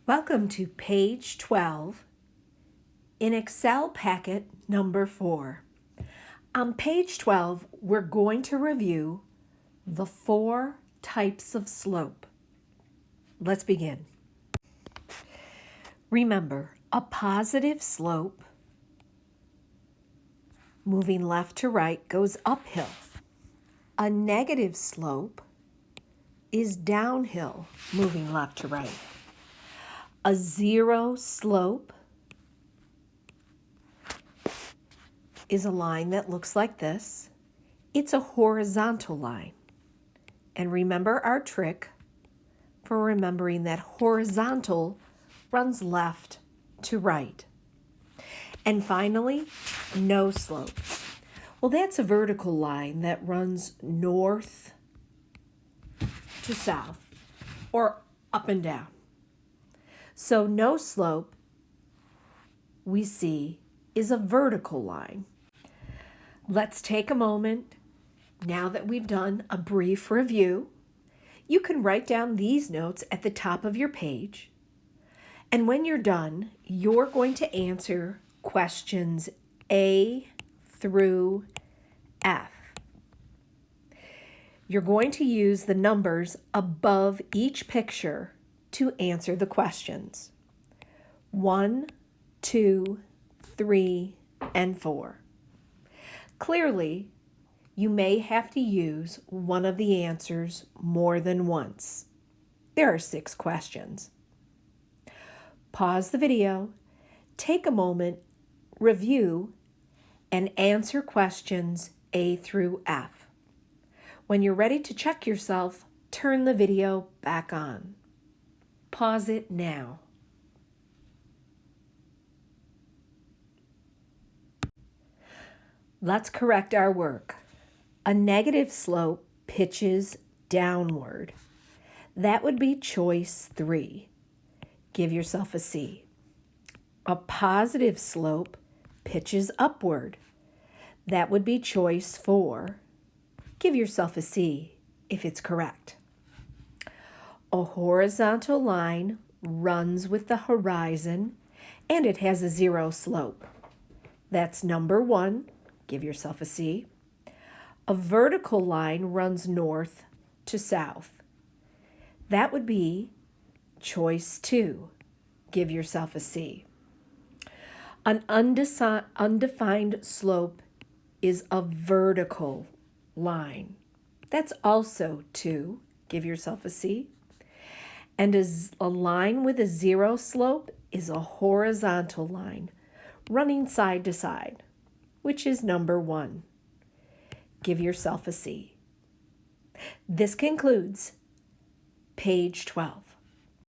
Welcome to page 12 in Excel packet number 4. On page 12, we're going to review the 4 types of slope. Let's begin. Remember, a positive slope moving left to right goes uphill. A negative slope is downhill, moving left to right. A zero slope is a line that looks like this. It's a horizontal line. And remember our trick for remembering that horizontal runs left to right. And finally, no slope. Well, that's a vertical line that runs north to south or up and down. So no slope we see is a vertical line. Let's take a moment. Now that we've done a brief review, you can write down these notes at the top of your page. And when you're done, you're going to answer questions A through F. You're going to use the numbers above each picture to answer the questions. 1, 2, 3, and 4. Clearly, you may have to use one of the answers more than once. There are 6 questions. Pause the video, take a moment, review, and answer questions A through F. When you're ready to check yourself, turn the video back on. Pause it now. Let's correct our work. A negative slope pitches downward. That would be choice 3. Give yourself a C. A positive slope pitches upward. That would be choice 4. Give yourself a C if it's correct. A horizontal line runs with the horizon and it has a 0 slope. That's number 1. Give yourself a C. A vertical line runs north to south. That would be choice 2. Give yourself a C. An undefined slope is a vertical line. That's also 2. Give yourself a C. And a line with a 0 slope is a horizontal line running side to side, which is number 1. Give yourself a C. This concludes page 12.